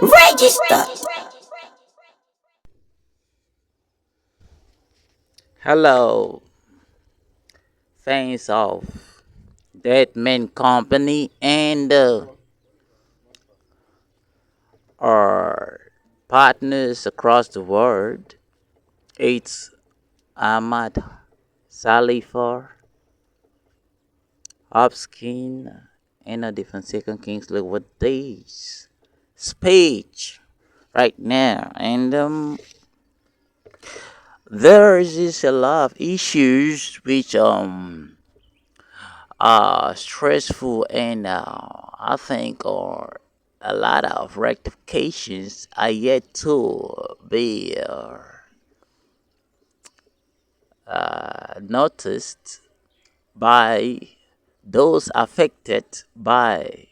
Registered. Hello, fans of Deadman Company and our partners across the world. It's Ahmad Salifar, Hopskin, and a different second Kings look what this speech right now. And there is a lot of issues which stressful and I think or a lot of rectifications are yet to be noticed by those affected by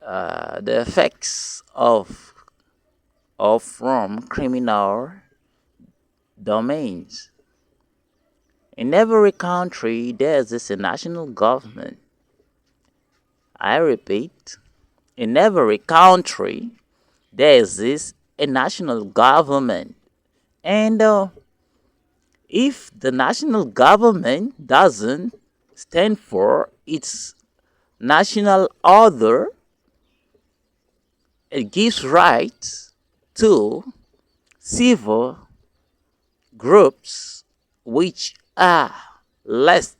the effects of from criminal domains. In every country, there is a national government. I repeat, in every country, there exists a national government. And if the national government doesn't stand for its national order, it gives rights to civil groups which are less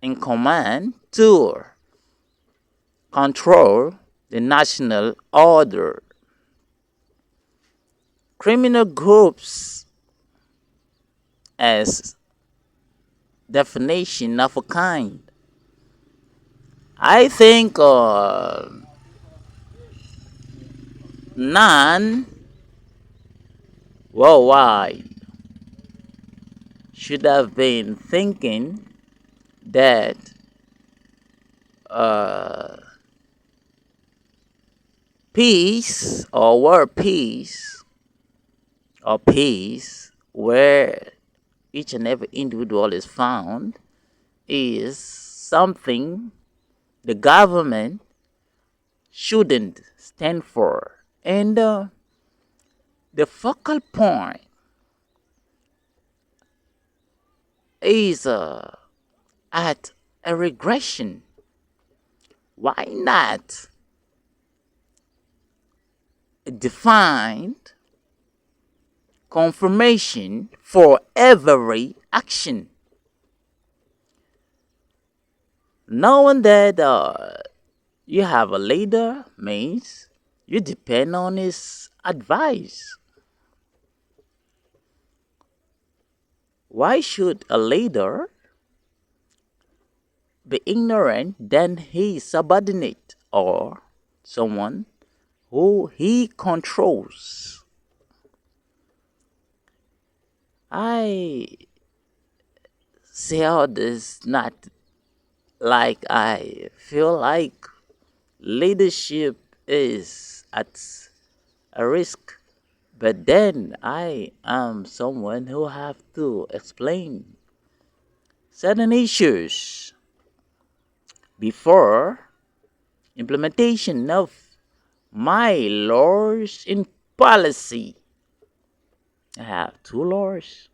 in command to control the national order. Criminal groups as definition of a kind. I think none worldwide should have been thinking that uh, peace or world peace or peace where each and every individual is found is something the government shouldn't stand for. And the focal point is at a regression. Why not defined confirmation for every action? Knowing that you have a leader means you depend on his advice. Why should a leader be ignorant than his subordinate or someone who he controls? I say all this not like I feel like leadership is at a risk, but then I am someone who have to explain certain issues before implementation of my laws in policy. I have two laws.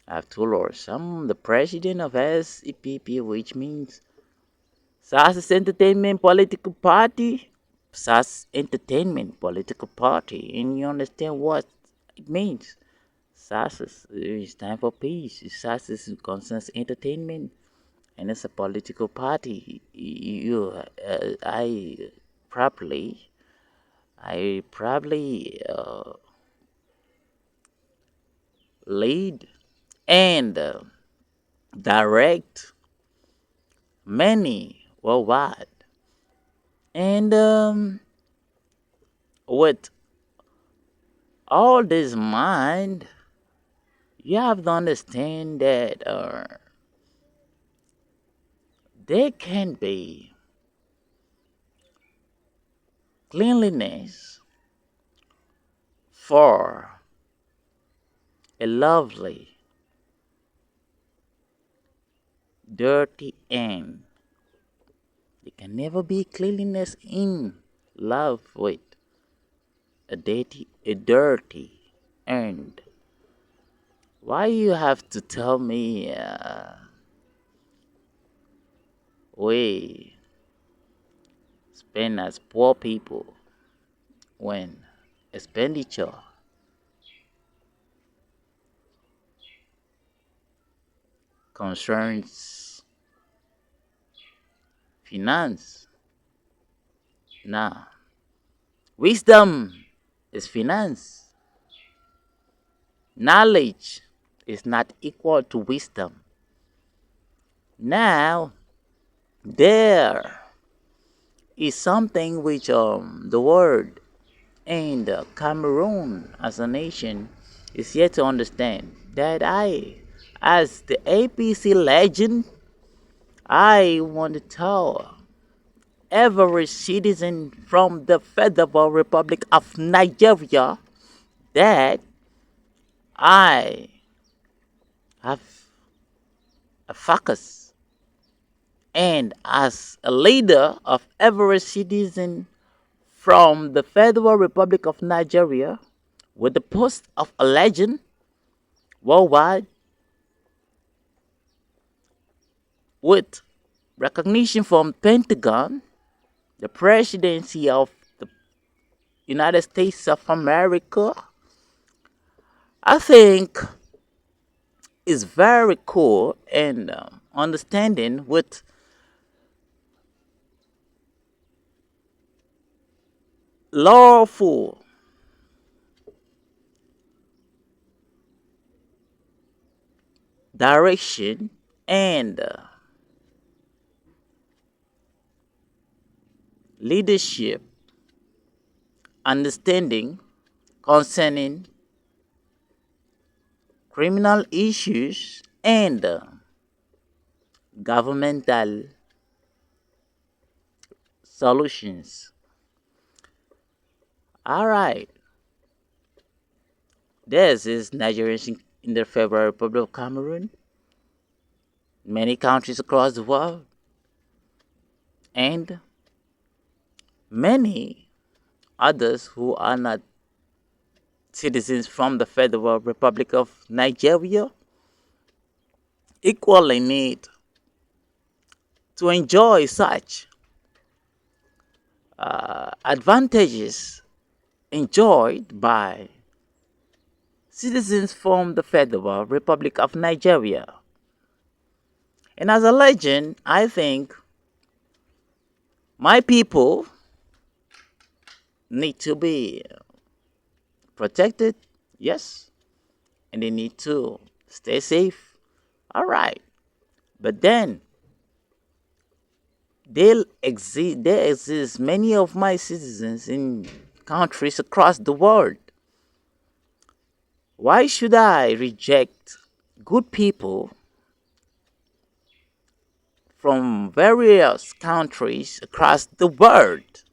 I have two laws. I'm the president of SEPP, which means SAS Entertainment Political Party. SAS Entertainment Political Party. And you understand what it means. SAS is time for peace. SAS is concerns entertainment, and it's a political party. Probably, I probably lead and direct many worldwide. And with all this mind, you have to understand that there can be cleanliness for a lovely, dirty end. There can never be cleanliness in love with a dirty and why you have to tell me we spend as poor people when expenditure concerns finance? Now, wisdom is finance. Knowledge is not equal to wisdom. Now, there is something which the world and Cameroon as a nation is yet to understand that as the APC legend, I want to tell every citizen from the Federal Republic of Nigeria that I have a focus. And as a leader of every citizen from the Federal Republic of Nigeria, with the post of a legend worldwide, with recognition from Pentagon, the presidency of the United States of America, I think is very cool and understanding with lawful direction and leadership understanding concerning criminal issues and governmental solutions. All right, this is Nigerians in the Federal Republic of Cameroon, many countries across the world, and many others who are not citizens from the Federal Republic of Nigeria equally need to enjoy such advantages enjoyed by citizens from the Federal Republic of Nigeria. And as a legend, I think my people need to be protected, yes, and they need to stay safe. All right. But then there exist many of my citizens in countries across the world. Why should I reject good people from various countries across the world?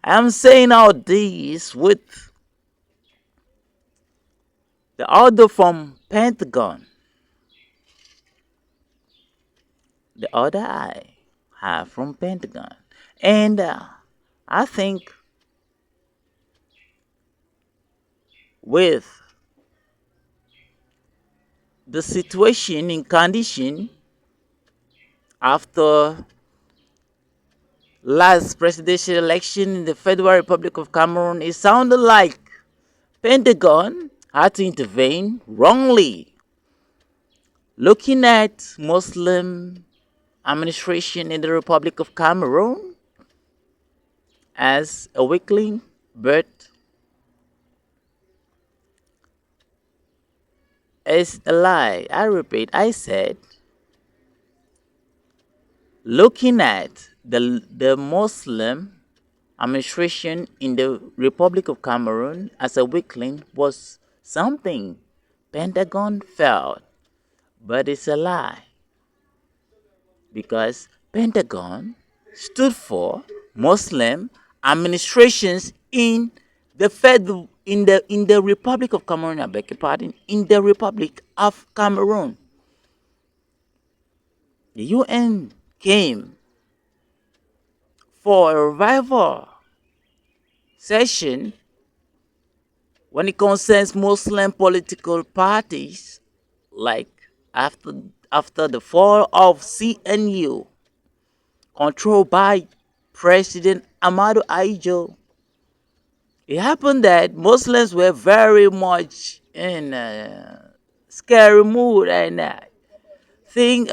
I'm saying all this with the order from Pentagon. The order I have from Pentagon. And I think with the situation in condition after last presidential election in the Federal Republic of Cameroon, it sounded like Pentagon had to intervene wrongly, looking at Muslim administration in the Republic of Cameroon as a weakling, but as a lie. I repeat, I said, looking at the Muslim administration in the Republic of Cameroon as a weakling was something Pentagon felt, but it's a lie because Pentagon stood for Muslim administrations in the in the Republic of Cameroon. I beg your pardon, in the Republic of Cameroon. The UN came for a revival session when it concerns Muslim political parties, like after after the fall of CNU, controlled by President Ahmadu Ahijo, it happened that Muslims were very much in a scary mood, and I think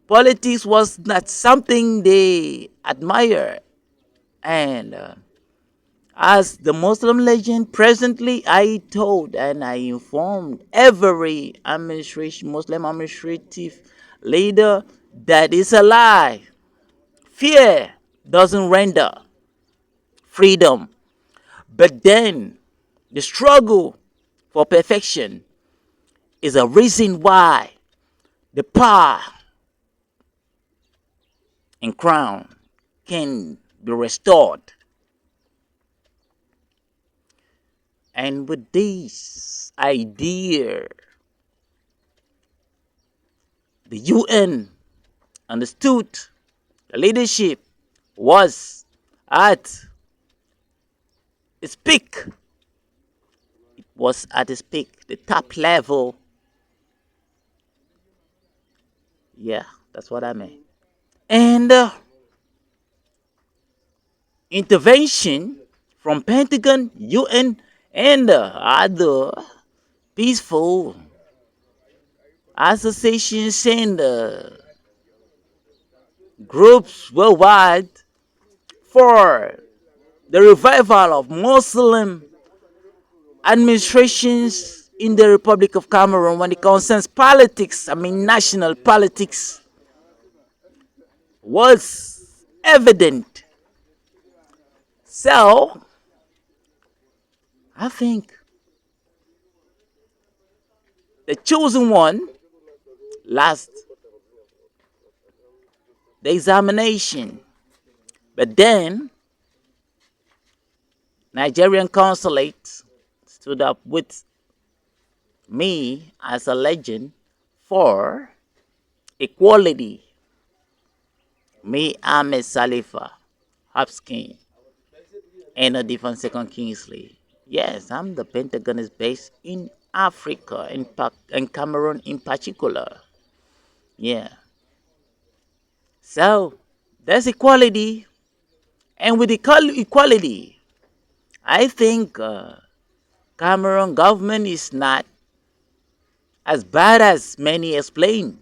politics was not something they admire. And as the Muslim legend, presently I told and I informed every administration, Muslim administrative leader that is a lie. Fear doesn't render freedom, but then the struggle for perfection is a reason why the power and crown can be restored. And with this idea, the UN understood the leadership was at its peak. It was at its peak, the top level. Yeah, that's what I mean. And intervention from Pentagon, UN, and other peaceful associations and groups worldwide for the revival of Muslim administrations in the Republic of Cameroon when it concerns politics, I mean national politics, was evident. So, I think the chosen one last the examination. But then, Nigerian consulate stood up with me as a legend for equality. Me, Ahmed Salifa, Hopkins, and a different second Kingsley. Yes, I'm the Pentagon is based in Africa, in Cameroon in particular. Yeah. So, there's equality. And with equality, I think Cameroon government is not as bad as many explain.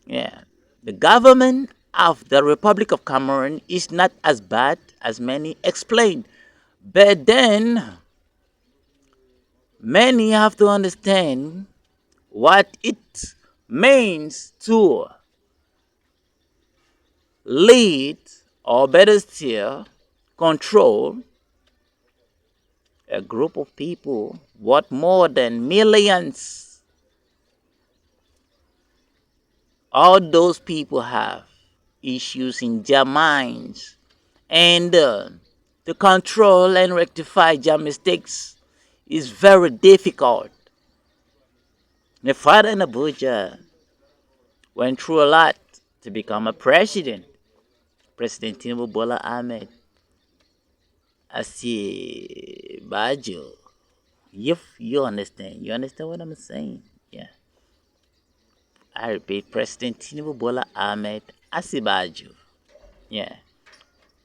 Yeah. The government of the Republic of Cameroon is not as bad as many explain. But then many have to understand what it means to lead, or better still, control a group of people, what more than millions. All those people have issues in their minds, and to control and rectify their mistakes is very difficult. My father in Abuja went through a lot to become a president. President Tinubu Bola Ahmed Asibajo. If you understand what I'm saying? Yeah. I repeat, President Tinubu Bola Ahmed Asibajo. Yeah.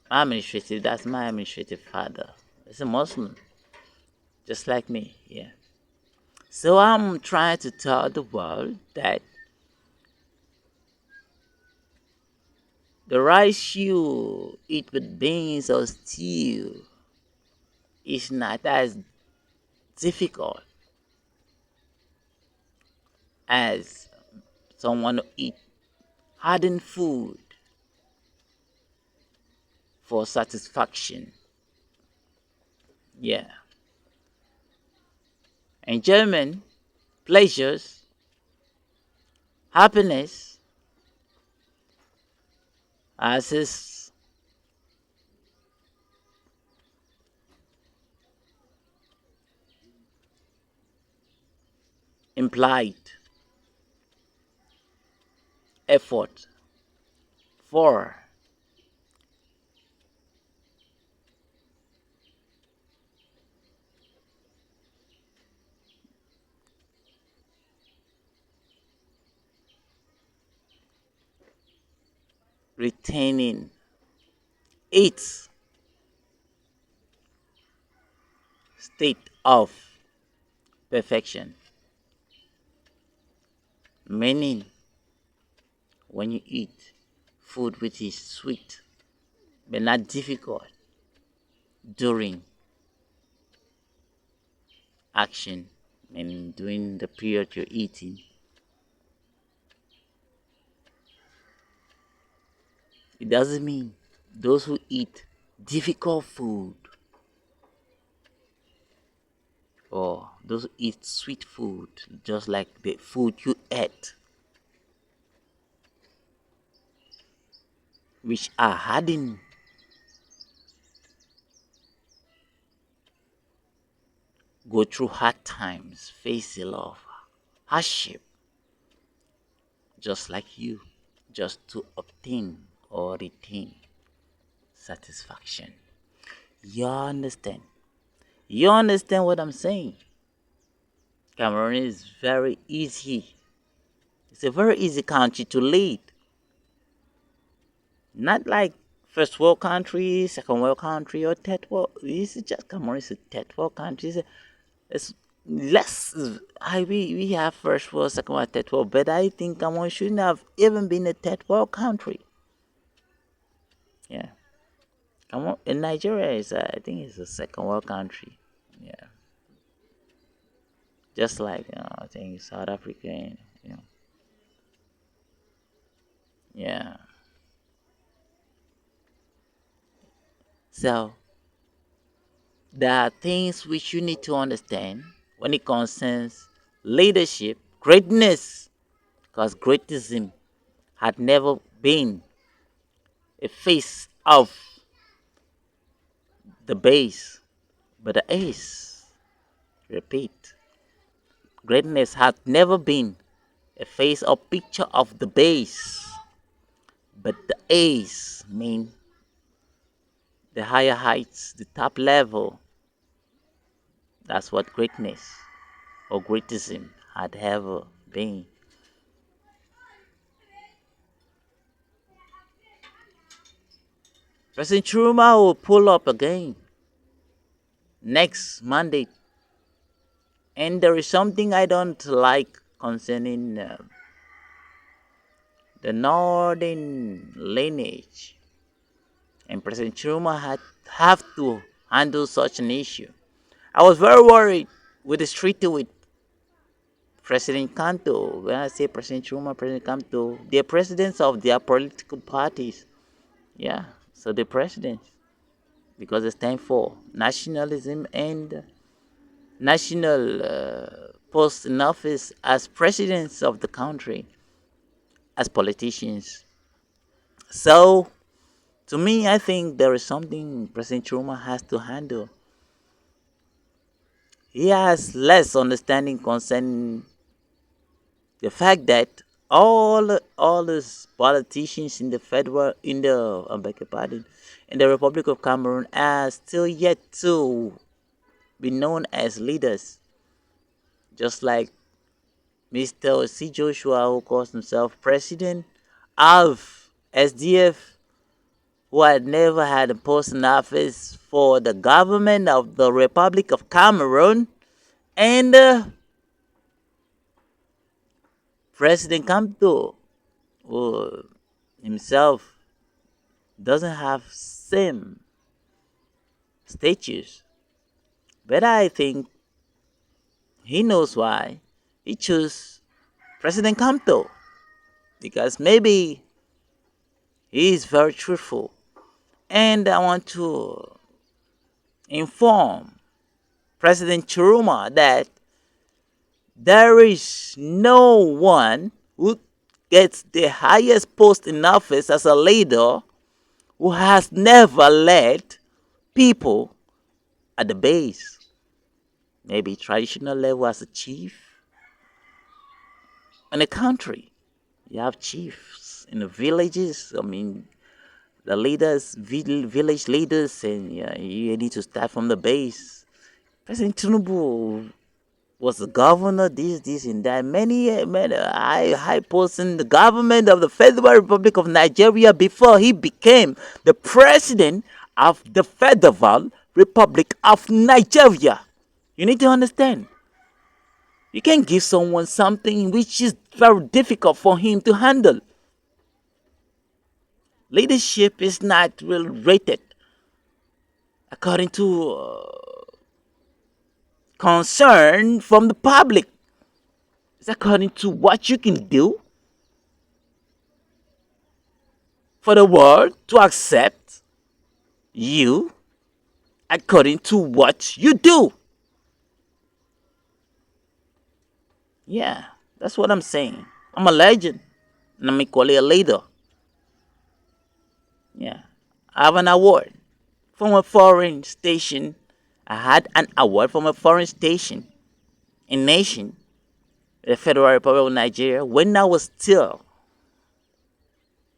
That's my administrative father. He's a Muslim, just like me. Yeah. So I'm trying to tell the world that the rice you eat with beans or stew is not as difficult as someone who eat hardened food for satisfaction. Yeah. Enjoyment, pleasures, happiness, as is implied effort for retaining its state of perfection. Meaning, when you eat food which is sweet but not difficult during action and during the period you're eating, it doesn't mean those who eat difficult food or those who eat sweet food, just like the food you ate, which are hardened, go through hard times, face a lot of hardship, just like you, just to obtain or retain satisfaction. You understand? You understand what I'm saying? Cameroon is very easy. It's a very easy country to lead. Not like first world country, second world country, or third world. This is just Cameroon is a third world country. It's less. We have first world, second world, third world, but I think Cameroon shouldn't have even been a third world country. Yeah, Cameroon in Nigeria is I think it's a second world country. Yeah, just like I think South Africa and yeah. So there are things which you need to understand when it concerns leadership, greatness, because greatism had never been a face of the base, but the ace. Repeat, greatness had never been a face or picture of the base, but the ace mean the higher heights, the top level. That's what greatness or greatism had ever been. President Churuma will pull up again next Monday. And there is something I don't like concerning the northern lineage. And President Churuma had have to handle such an issue. I was very worried with the treaty with President Kanto. When I say President Churuma, President Kanto, they're presidents of their political parties. Yeah, so the presidents, because they stand for nationalism and national post in office as presidents of the country, as politicians. So, to me, I think there is something President Chuma has to handle. He has less understanding concerning the fact that all these politicians in the federal in the I beg your pardon, in the Republic of Cameroon are still yet to be known as leaders, just like Mr. C. Joshua, who calls himself president of SDF, who had never had a post in office for the government of the Republic of Cameroon, and President Kamto, who himself doesn't have same status. But I think he knows why he chose President Kamto, because maybe he is very truthful. And I want to inform President Chiruma that there is no one who gets the highest post in office as a leader who has never led people at the base, maybe traditional level as a chief in a country. You have chiefs in the villages. I mean, the leaders, village leaders, and yeah, you need to start from the base. President Tinubu was the governor, this, and that. Many high posts in the government of the Federal Republic of Nigeria before he became the president of the Federal Republic of Nigeria. You need to understand. You can't give someone something which is very difficult for him to handle. Leadership is not well rated according to concern from the public. It's according to what you can do for the world to accept you according to what you do. Yeah, that's what I'm saying. I'm a legend and I'm equally a leader. Yeah. I have an award from a foreign station. I had an award from a foreign station in nation, the Federal Republic of Nigeria, when I was still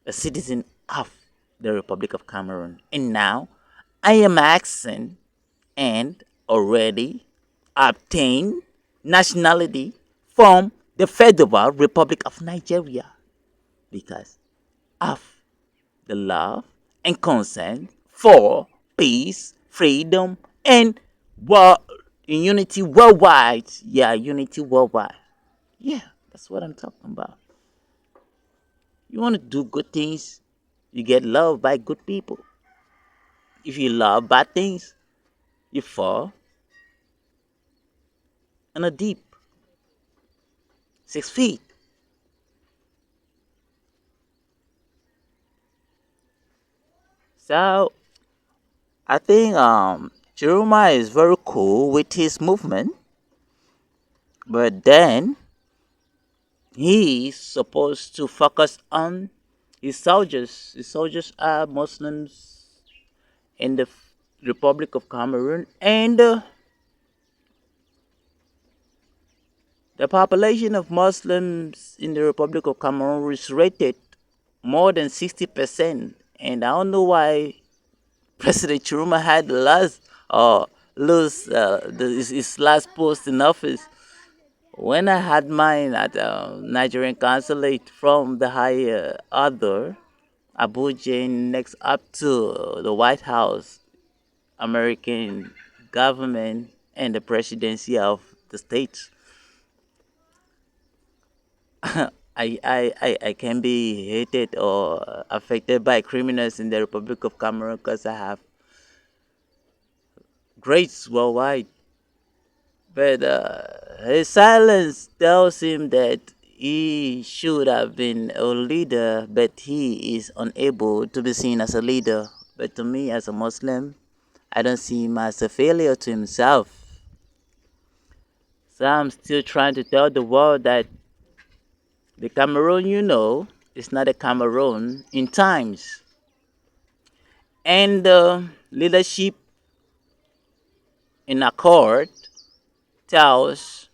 a citizen of the Republic of Cameroon. And now I am accent and already obtained nationality from the Federal Republic of Nigeria because of the love and concern for peace, freedom, and unity worldwide. Yeah, unity worldwide. Yeah, that's what I'm talking about. You want to do good things, you get loved by good people. If you love bad things, you fall in a deep 6 feet. So I think Chiruma is very cool with his movement, but then he's supposed to focus on his soldiers. His soldiers are Muslims in the Republic of Cameroon, and the population of Muslims in the Republic of Cameroon is rated more than 60%. And I don't know why President Chiruma had the last lose his last post in office. When I had mine at Nigerian consulate from the higher order, Abuja, next up to the White House, American government, and the presidency of the states. I can be hated or affected by criminals in the Republic of Cameroon because I have grades worldwide. But his silence tells him that he should have been a leader, but he is unable to be seen as a leader. But to me, as a Muslim, I don't see him as a failure to himself. So I'm still trying to tell the world that the Cameroon is not a Cameroon in times. And the leadership in accord tells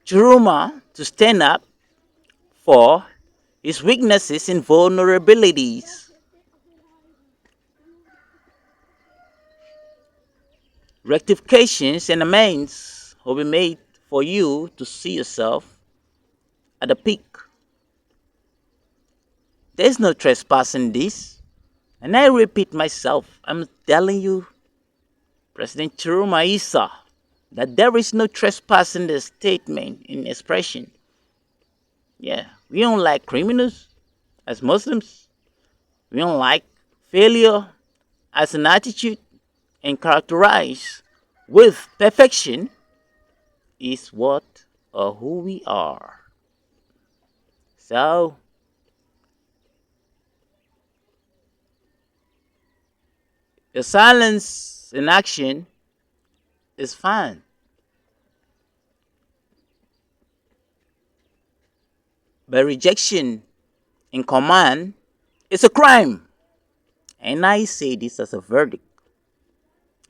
Juruma to stand up for his weaknesses and vulnerabilities. Rectifications and amends will be made for you to see yourself at the peak. There's no trespass in this. And I repeat myself, I'm telling you, President Chiruma Issa, that there is no trespass in the statement, in expression. Yeah, we don't like criminals as Muslims. We don't like failure as an attitude, and characterized with perfection is what or who we are. So, the silence in action is fine. But rejection in command is a crime. And I say this as a verdict.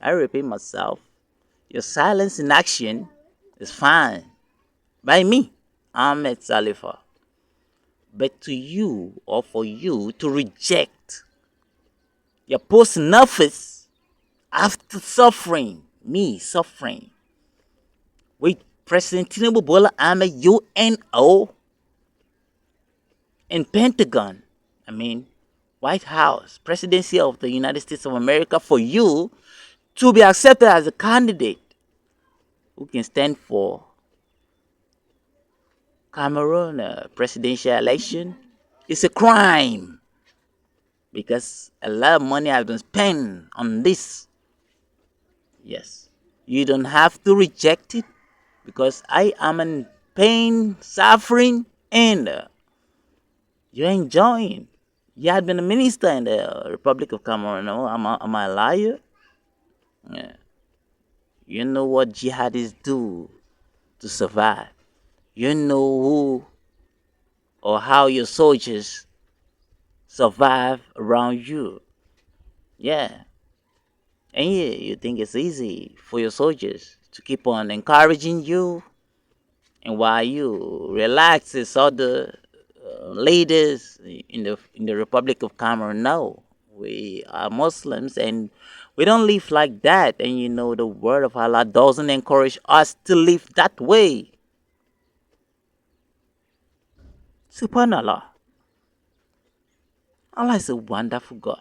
I repeat myself. Your silence in action is fine. By me, Ahmed Salifa. But to you or for you to reject your post in office after suffering, me suffering, with President Tinubu Bola Ahmed UNO and Pentagon. I mean, White House, Presidency of the United States of America, for you to be accepted as a candidate who can stand for Cameroon presidential election is a crime because a lot of money has been spent on this. Yes, you don't have to reject it because I am in pain, suffering, and you're enjoying. You had been a minister in the Republic of Cameroon. No? Am I a liar? Yeah. You know what jihadists do to survive. You know who or how your soldiers survive around you. Yeah. And you think it's easy for your soldiers to keep on encouraging you, and while you relax as other leaders in the Republic of Cameroon. No, we are Muslims and we don't live like that. And you know the word of Allah doesn't encourage us to live that way. Subhanallah. Allah is a wonderful God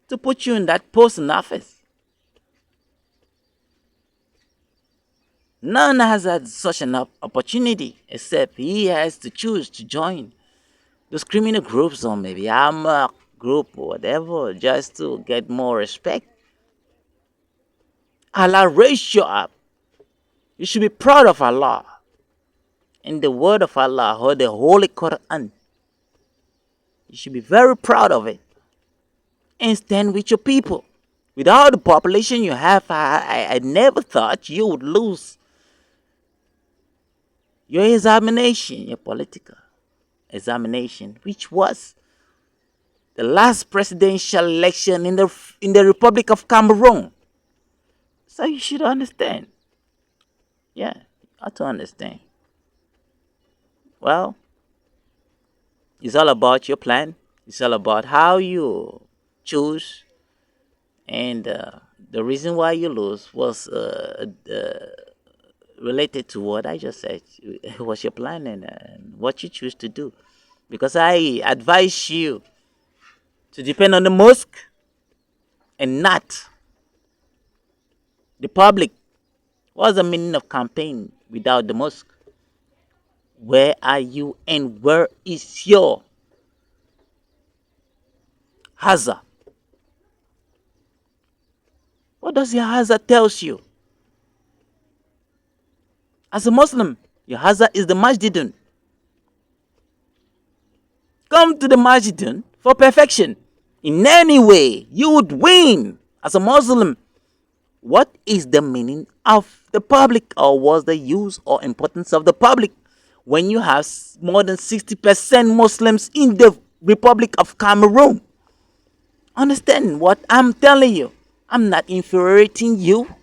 to put you in that post in office. None has had such an opportunity except he has to choose to join those criminal groups or maybe armor group or whatever just to get more respect. Allah raised you up. You should be proud of Allah. In the word of Allah or the Holy Quran. You should be very proud of it. And stand with your people. Without the population you have, I never thought you would lose your examination, your political examination, which was the last presidential election in the Republic of Cameroon. So you should understand. Yeah, you ought to understand. Well, it's all about your plan. It's all about how you choose, and the reason why you lose was related to what I just said. It was your plan and what you choose to do. Because I advise you to depend on the mosque and not the public. What's the meaning of campaign without the mosque? Where are you and where is your hazard? What does your hazard tells you? As a Muslim, your hazard is the masjidun. Come to the masjidun for perfection. In any way, you would win as a Muslim. What is the meaning of the public, or what's the use or importance of the public when you have more than 60% Muslims in the Republic of Cameroon? Understand what I'm telling you. I'm not infuriating you.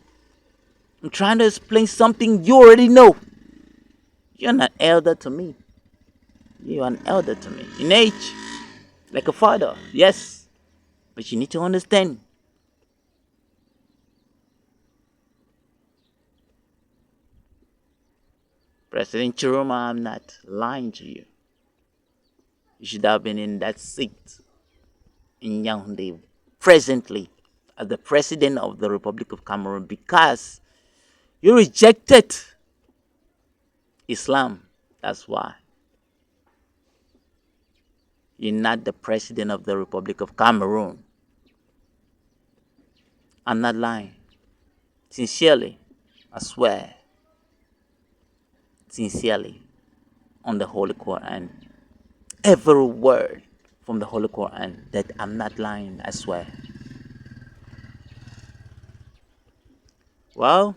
I'm trying to explain something you already know. You're not elder to me. You're an elder to me in age, like a father, yes. But you need to understand. President Chiroma, I'm not lying to you. You should have been in that seat in Yaoundé presently as the president of the Republic of Cameroon because you rejected Islam. That's why. You're not the president of the Republic of Cameroon. I'm not lying. Sincerely, I swear. Sincerely, on the Holy Quran. Every word from the Holy Quran that I'm not lying, I swear. Well,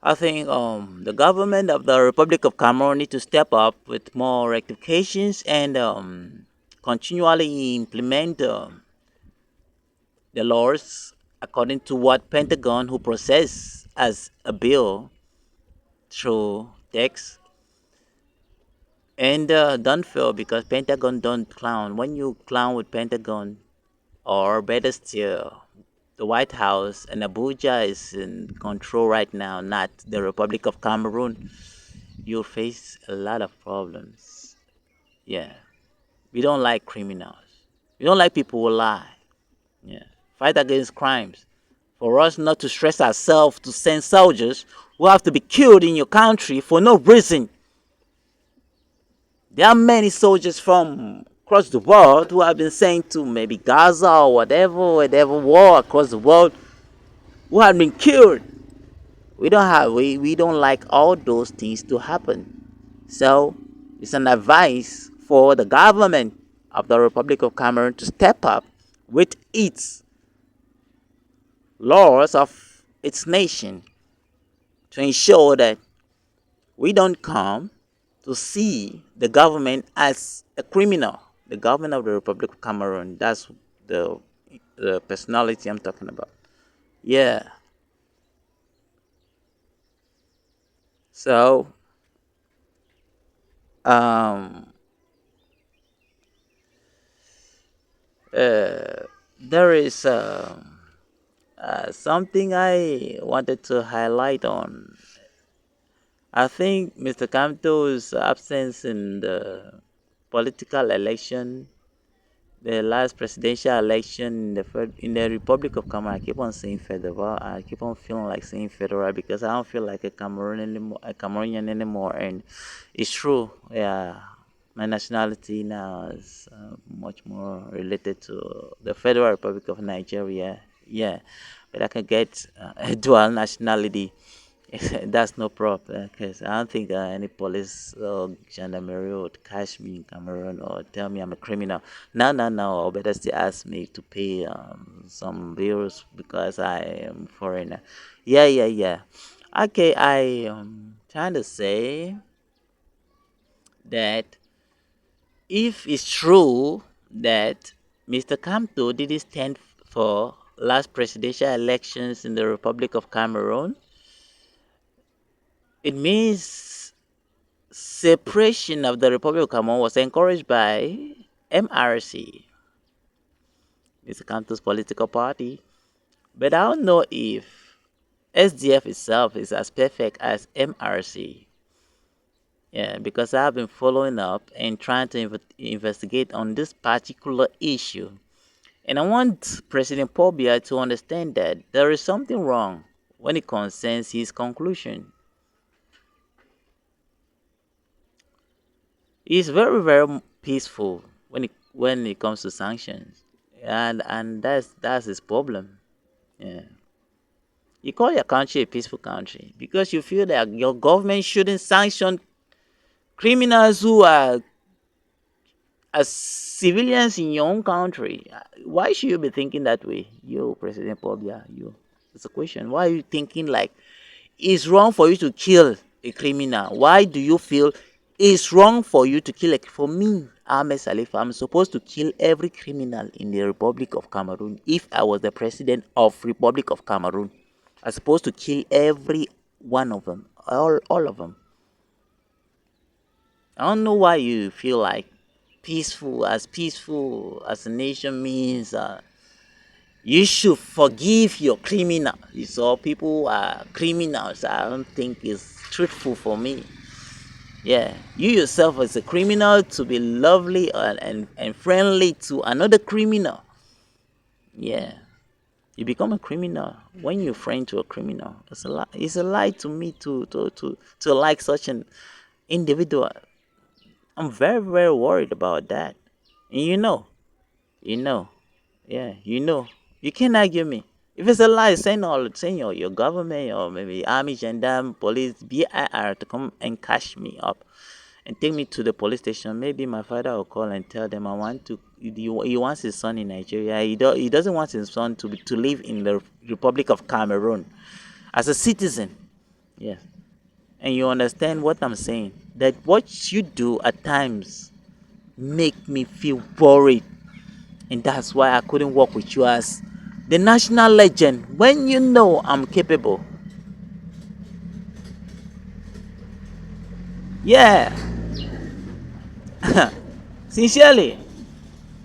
I think the government of the Republic of Cameroon need to step up with more rectifications and continually implement the laws according to what Pentagon who process as a bill through text. And don't feel because Pentagon don't clown. When you clown with Pentagon, or better still, the White House and Abuja is in control right now, not the Republic of Cameroon, you'll face a lot of problems. Yeah. We don't like criminals. We don't like people who lie. Yeah. Fight against crimes. For us not to stress ourselves to send soldiers who have to be killed in your country for no reason. There are many soldiers from across the world who have been sent to maybe Gaza or whatever war across the world who have been killed. We don't like all those things to happen. So it's an advice for the government of the Republic of Cameroon to step up with its laws of its nation to ensure that we don't come to see the government as a criminal. The government of the Republic of Cameroon, that's the, the personality I'm talking about. Yeah. So, um, there is something I wanted to highlight on. I think Mr. Kamto's absence in the political election, the last presidential election in the Republic of Cameroon, I keep on saying federal. I keep on feeling like saying federal because I don't feel like a Cameroonian anymore. And it's true. Yeah, my nationality now is much more related to the Federal Republic of Nigeria. Yeah, but I can get a dual nationality. That's no problem because I don't think any police or gendarmerie would catch me in Cameroon or tell me I'm a criminal. No, no, no. Or better still ask me to pay some bills because I am foreigner. Yeah, yeah, yeah. Okay, I trying to say that if it's true that Mr. Kamto didn't stand for last presidential elections in the Republic of Cameroon, it means separation of the Republic of Cameroon was encouraged by MRC, Mr. Kamto's political party. But I don't know if SDF itself is as perfect as MRC. Yeah, because I've been following up and trying to investigate on this particular issue. And I want President Paul Biya to understand that there is something wrong when it concerns his conclusion. He's very, very peaceful when it comes to sanctions, and that's his problem. Yeah, you call your country a peaceful country because you feel that your government shouldn't sanction criminals who are as civilians in your own country. Why should you be thinking that way, you President Pobia? You, it's a question. Why are you thinking like it's wrong for you to kill a criminal? Why do you feel it's wrong for you to kill a for me, Ahmed Salif, I'm supposed to kill every criminal in the Republic of Cameroon. If I was the president of Republic of Cameroon, I'm supposed to kill every one of them, all of them. I don't know why you feel like peaceful as a nation means you should forgive your criminals. So people are criminals. I don't think it's truthful for me. Yeah, you yourself as a criminal to be lovely and friendly to another criminal. Yeah, you become a criminal when you're friend to a criminal. It's a lie to me to like such an individual. I'm very, very worried about that. And you know, yeah, you know. You can't argue me. If it's a lie, send your government or maybe army, gendarme, police, BIR to come and catch me up and take me to the police station. Maybe my father will call and tell them I want to. He wants his son in Nigeria. He doesn't want his son to live in the Republic of Cameroon as a citizen. Yes, and you understand what I'm saying. That what you do at times make me feel worried, and that's why I couldn't work with you as the national legend when you know I'm capable. Yeah, sincerely,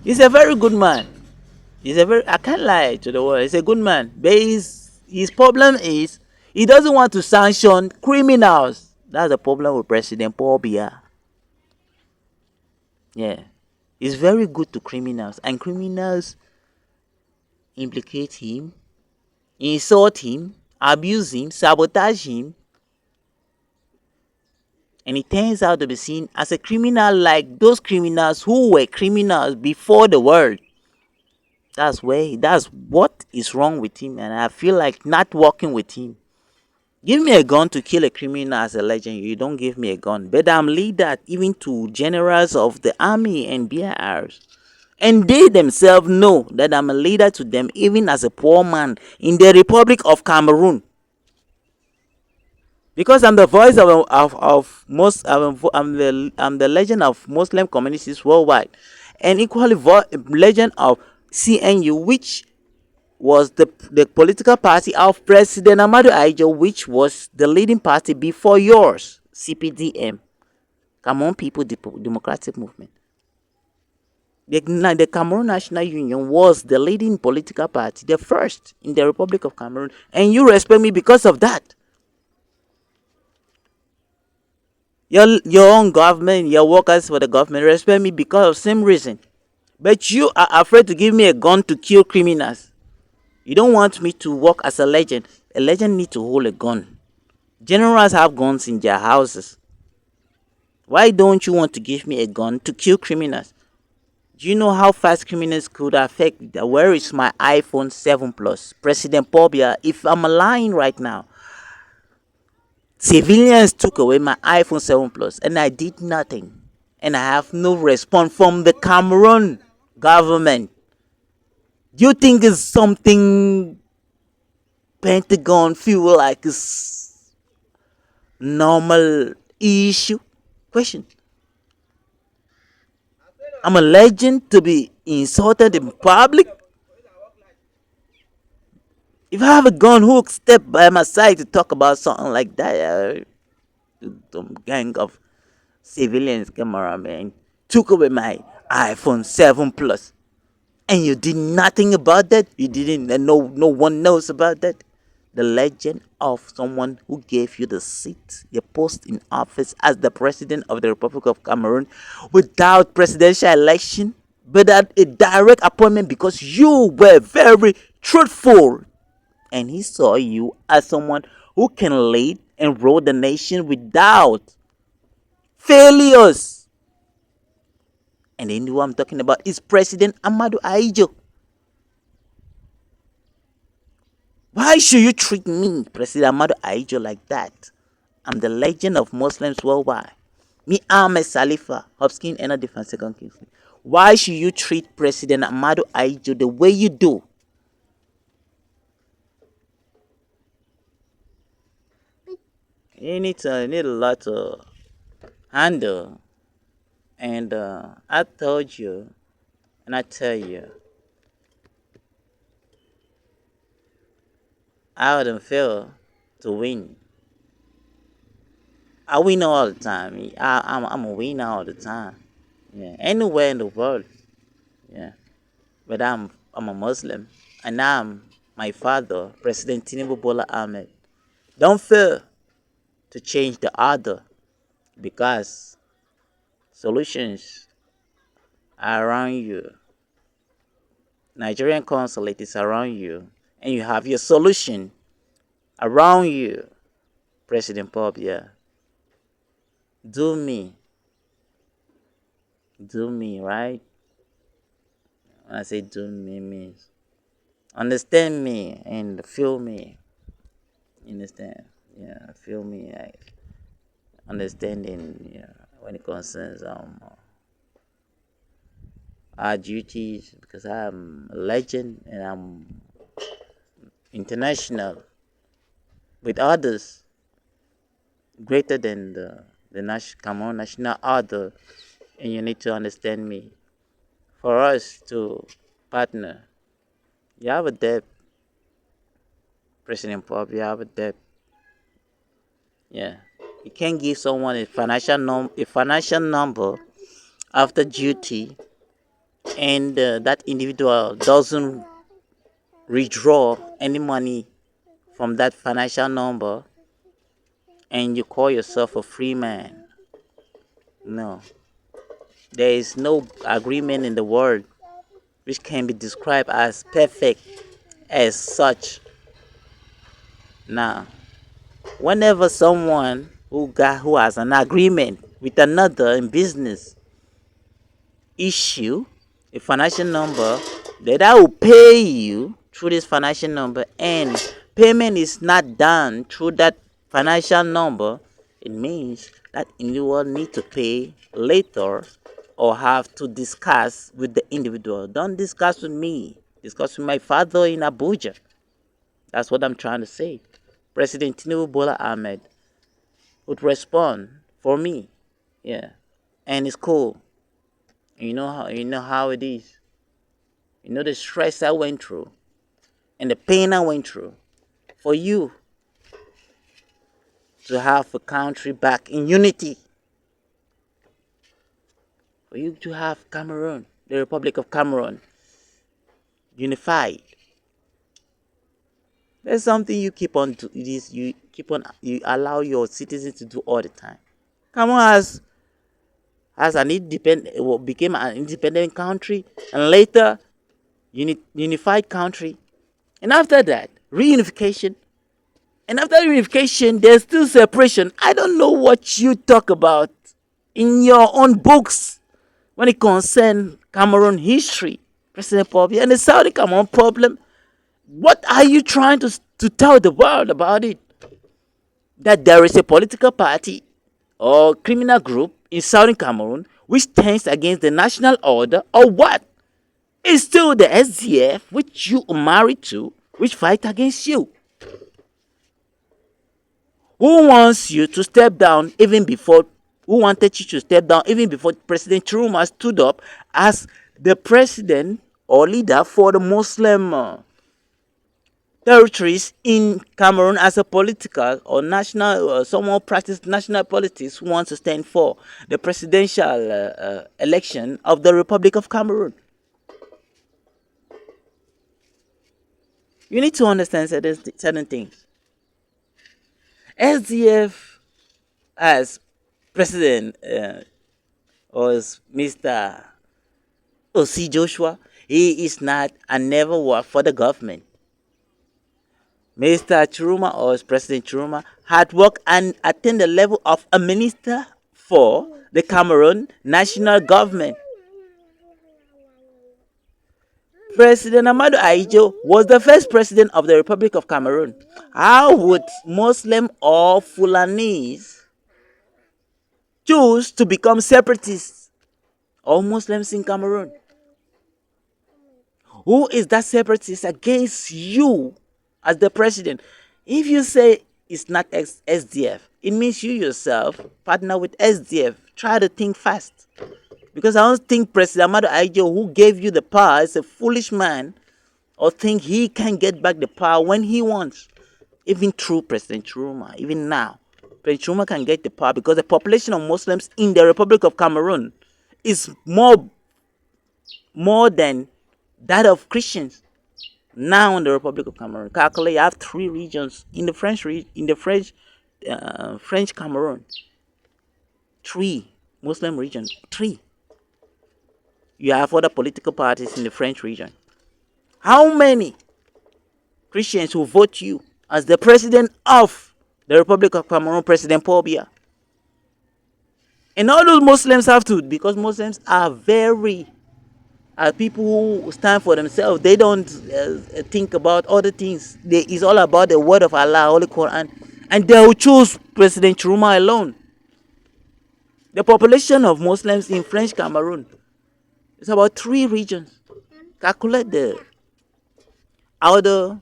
he's a very good man. He's a very, I can't lie to the world. He's a good man. But his problem is he doesn't want to sanction criminals. That's the problem with President Paul Biya. Yeah. He's very good to criminals. And criminals implicate him, insult him, abuse him, sabotage him. And he turns out to be seen as a criminal like those criminals who were criminals before the world. That's what is wrong with him, and I feel like not working with him. Give me a gun to kill a criminal as a legend. You don't give me a gun. But I'm leader even to generals of the army and BIRs. And they themselves know that I'm a leader to them even as a poor man in the Republic of Cameroon. Because I'm the voice of most, I'm the legend of Muslim communities worldwide. And equally legend of CNU, which was the political party of President Amadou Ahidjo, which was the leading party before yours, CPDM, Cameroon People Democratic Movement. The Cameroon National Union was the leading political party, the first in the Republic of Cameroon, and you respect me because of that. Your own government, your workers for the government respect me because of same reason. But you are afraid to give me a gun to kill criminals. You don't want me to work as a legend. A legend needs to hold a gun. Generals have guns in their houses. Why don't you want to give me a gun to kill criminals? Do you know how fast criminals could affect? Where is my iPhone 7 Plus? President Paul Biya, if I'm lying right now, civilians took away my iPhone 7 Plus and I did nothing. And I have no response from the Cameroon government. Do you think it's something Pentagon feel like it's normal issue? Question. I'm a legend to be insulted in public. If I have a gun, who would step by my side to talk about something like that? Some gang of civilians cameramen took away my iPhone 7 Plus, and you did nothing about that. You didn't, and no one knows about that. The legend of someone who gave you the seat, the post in office as the president of the Republic of Cameroon without presidential election, but at a direct appointment because you were very truthful. And he saw you as someone who can lead and rule the nation without failures. And then who I'm talking about is President Amadou Ahidjo. Why should you treat me, President Amadou Ahidjo, like that? I'm the legend of Muslims worldwide. Me, Ahmed Salifa, Hopkins and Defense Second Kingsley. Why should you treat President Amadou Ahidjo the way you do? You need a lot to handle. And I told you, and I tell you, I wouldn't fail to win. I win all the time. I'm a winner all the time. Yeah, anywhere in the world. Yeah, but I'm a Muslim, and my father, President Tinubu Bola Ahmed. Don't fail to change the order because solutions are around you. Nigerian consulate is around you, and you have your solution around you. President Paul Biya, do me, right? When I say do me, means understand me and feel me. Understand? Yeah, feel me. Like understanding. Yeah, when it concerns our duties, because I'm a legend and I'm international with others greater than the Cameroon national order, and you need to understand me. For us to partner, you have a debt, President Pop. You have a debt. Yeah, you can't give someone a financial number after duty and that individual doesn't withdraw any money from that financial number, and you call yourself a free man. No, there is no agreement in the world which can be described as perfect as such. Now, whenever someone who has an agreement with another in business issue a financial number, that I will pay you through this financial number, and payment is not done through that financial number, it means that individual need to pay later or have to discuss with the individual. Don't discuss with me. Discuss with my father in Abuja. That's what I'm trying to say. President Tinubu Bola Ahmed would respond for me. Yeah. And it's cool. You know how it is. You know the stress I went through and the pain I went through for you to have a country back in unity. For you to have Cameroon, the Republic of Cameroon, unified. There's something you keep on to this. You allow your citizens to do all the time. Cameroon has an became an independent country, and later unified country, and after that reunification. And after reunification, there's still separation. I don't know what you talk about in your own books when it concerns Cameroon history, President Pobia, and the Saudi Cameroon problem. What are you trying to tell the world about it? That there is a political party or criminal group in Southern Cameroon which stands against the national order, or what? It's still the SDF which you are married to, which fight against you. Who wants you to step down even before, who wanted you to step down even before President Chiruma stood up as the president or leader for the Muslim territories in Cameroon as a political or national, someone who practice national politics who wants to stand for the presidential election of the Republic of Cameroon? You need to understand certain things. SDF as president was Mr. O.C. Joshua. He is not and never worked for the government. Mr. Chiruma or President Chiruma had worked and attained the level of a minister for the Cameroon national government. President Amadou Ahidjo was the first president of the Republic of Cameroon. How would Muslim or Fulanese choose to become separatists or Muslims in Cameroon? Who is that separatist against you as the president? If you say it's not SDF, it means you yourself partner with SDF. Try to think fast. Because I don't think President Amadou Ahidjo, who gave you the power, is a foolish man or think he can get back the power when he wants. Even through President Chiruma, even now, President Chiruma can get the power because the population of Muslims in the Republic of Cameroon is more than that of Christians. Now in the Republic of Cameroon, calculate, you have 3 regions in the French Cameroon. 3 Muslim regions. 3. You have other political parties in the French region. How many Christians will vote you as the president of the Republic of Cameroon, President Paul Biya? And all those Muslims have to, because Muslims are people who stand for themselves. They don't think about other things. It's all about the word of Allah, Holy Quran. And they will choose President Chiruma alone. The population of Muslims in French Cameroon is about 3 regions. Calculate the other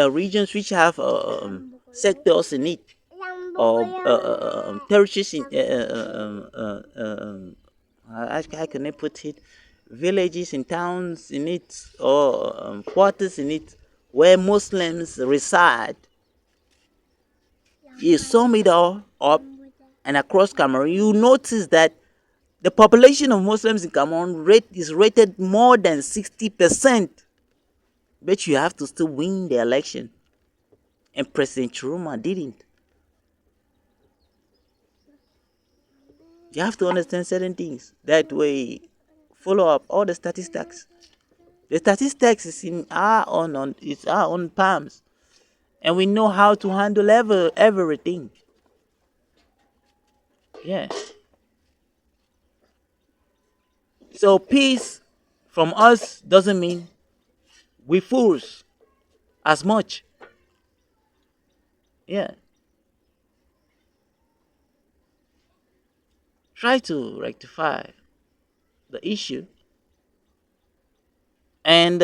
regions which have sectors in it, or territories in how can I put it, villages and towns in it, or quarters in it where Muslims reside. You sum it all up and across Cameroon, you notice that The population of Muslims in Cameroon is rated more than 60%. But you have to still win the election. And President Chiruma didn't. You have to understand certain things. That way, follow up all the statistics. The statistics is in our own it's our own palms. And we know how to handle everything. Yeah. So peace from us doesn't mean we fools as much. Yeah. Try to rectify the issue. And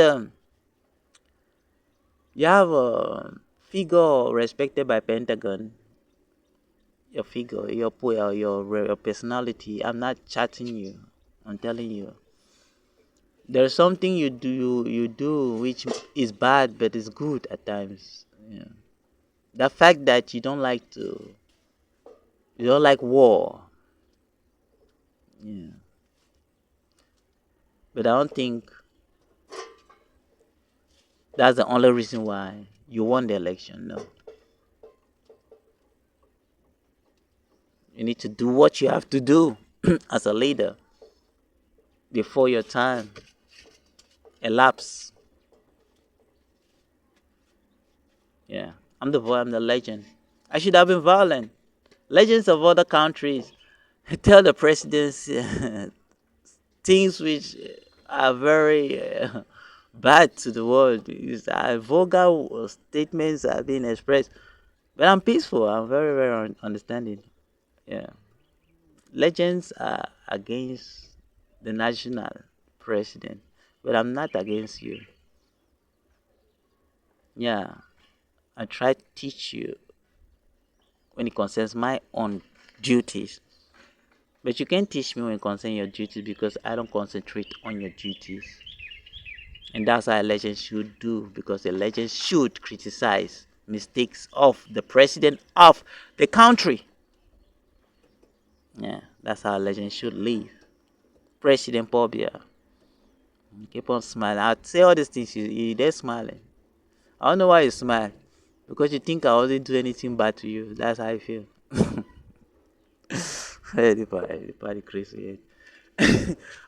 you have a figure respected by Pentagon. Your figure, your personality. I'm not chatting you. I'm telling you. There's something you do which is bad but is good at times. Yeah. The fact that you don't like war. Yeah. But I don't think that's the only reason why you won the election. No. You need to do what you have to do as a leader before your time elapse. Yeah. I'm the boy, I'm the legend. I should have been violent. Legends of other countries tell the presidents things which are very bad to the world. Vulgar statements are being expressed. But I'm peaceful. I'm very, very understanding. Yeah. Legends are against the national president, but I'm not against you. Yeah. I try to teach you when it concerns my own duties. But you can't teach me when it concerns your duties because I don't concentrate on your duties. And that's how a legend should do because a legend should criticize mistakes of the president of the country. Yeah, that's how a legend should live. President Pobia. Keep on smiling. I say all these things, they're smiling. I don't know why you smile. Because you think I wasn't do anything bad to you. That's how I feel. Hey, the party crazy.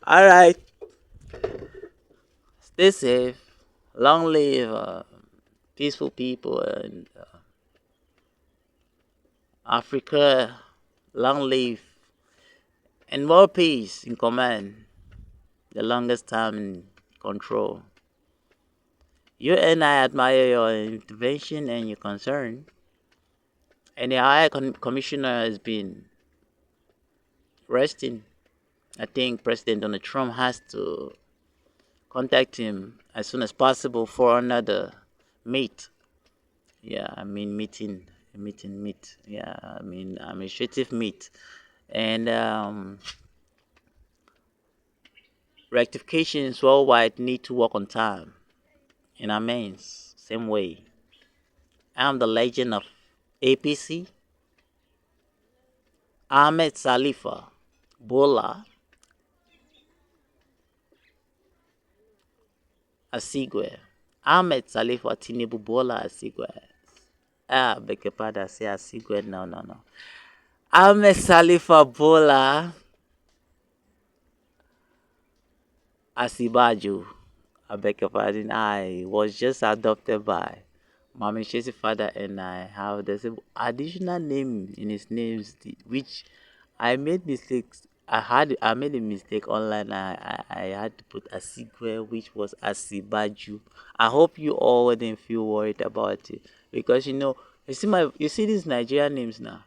Alright. Stay safe. Long live peaceful people and Africa. Long live and more peace in command. The longest time in control. You and I admire your intervention and your concern. And the High Commissioner has been resting. I think President Donald Trump has to contact him as soon as possible for another meet. Yeah, I mean meet. Yeah, I mean administrative meet, and rectifications worldwide need to work on time. In our means, same way. I'm the legend of APC, Ahmed Salifa, Bola, Asigwe. Ahmed Salifa Tinubu Bola Asigwe. Beg your pardon, say Asigwe. No. Ahmed Salifa Bola Asibaju. I beg your pardon. I was just adopted by Mami Shesi father, and I have the same additional name in his names, which I made mistakes. I made a mistake online. I had to put Asigwe, which was Asibaju. I hope you all wouldn't feel worried about it because you see these Nigerian names now.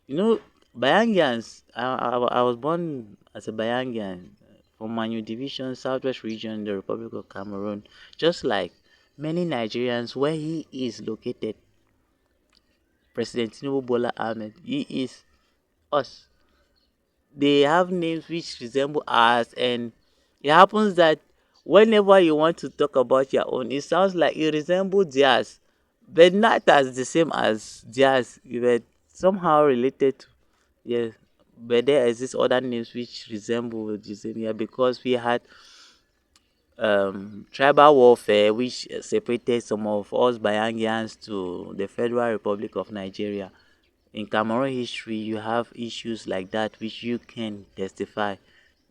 You know, Bayangians. I was born as a Bayangian from Manu Division, Southwest Region, the Republic of Cameroon. Just like many Nigerians, where he is located, President Tinubu Bola Ahmed, he is us. They have names which resemble us, and it happens that whenever you want to talk about your own, it sounds like it resembles theirs, but not as the same as theirs. You were somehow related to, yes, but there is this other names which resemble the same here, because we had tribal warfare which separated some of us Bayangians to the Federal Republic of Nigeria. In Cameroon history, you have issues like that which you can testify.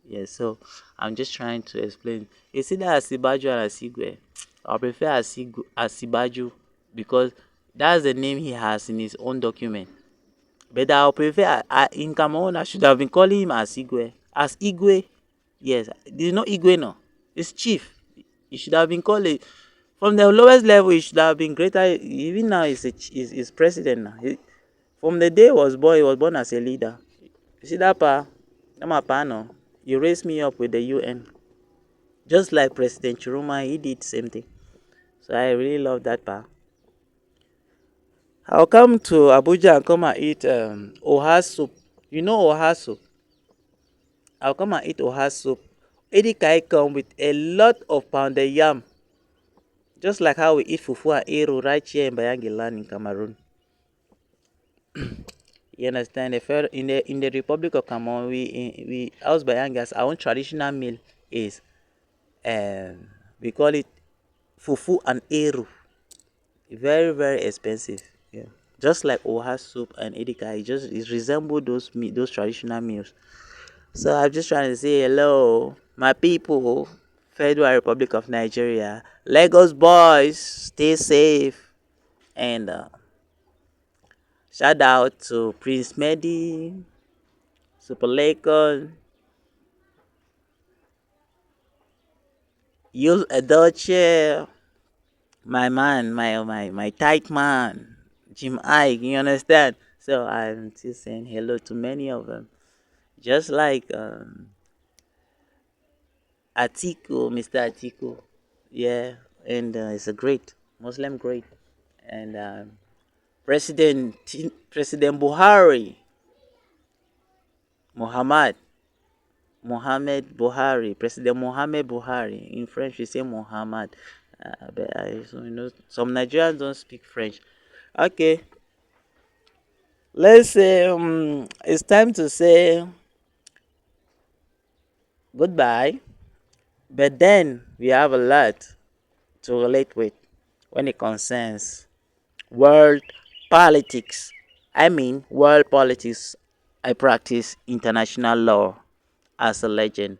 Yes, so I'm just trying to explain. You see that Asibaju and Asigwe, I prefer Asibaju because that's the name he has in his own document. But I'll prefer in Cameroon I should have been calling him Asigwe. As Igwe, yes, there's no Igwe no. It's chief. He should have been called from the lowest level. He should have been greater. Even now, he's president now. From the day he was born as a leader. You see that pa? That my pa no. You raised me up with the UN. Just like President Chiruma, he did the same thing. So I really love that pa. I'll come to Abuja and come and eat oha soup. You know oha soup? I'll come and eat oha soup. Edikai come with a lot of pounded yam. Just like how we eat fufu and eru right here in Bayangilan in Cameroon. You understand? In the Republic of Cameroon, we us Bayangas, our own traditional meal is we call it fufu and eru. Very very expensive. Yeah. Just like oha soup and edika, it resemble those traditional meals. So I'm just trying to say hello, my people, Federal Republic of Nigeria, Lagos boys, stay safe, and shout out to Prince Medi, Super Lakon, Yul Edochie, my man, my tight man, Jim Ike, you understand? So I'm just saying hello to many of them. Just like Atiku, Mr. Atiku, yeah, and it's a great Muslim great, and President Buhari, Muhammad Mohammed Buhari, President Mohammed Buhari. In French, we say Muhammad. But so, some Nigerians don't speak French. Okay, let's say it's time to say goodbye. But then we have a lot to relate with when it concerns world politics. I mean, world politics. I practice international law as a legend.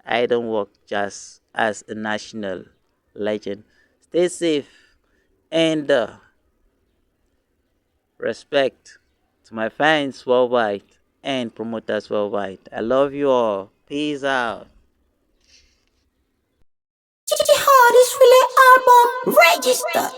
I don't work just as a national legend. Stay safe and respect to my fans worldwide and promoters worldwide. I love you all. Peace out. Hardest relay album registered.